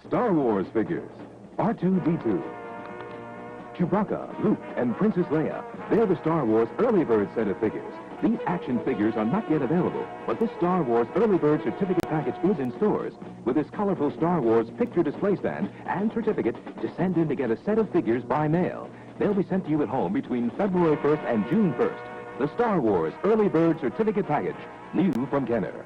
Star Wars figures. R2-D2. Chewbacca, Luke, and Princess Leia. They're the Star Wars Early Bird set of figures. These action figures are not yet available, but this Star Wars Early Bird certificate package is in stores with this colorful Star Wars picture display stand and certificate to send in to get a set of figures by mail. They'll be sent to you at home between February 1st and June 1st. The Star Wars Early Bird certificate package, new from Kenner.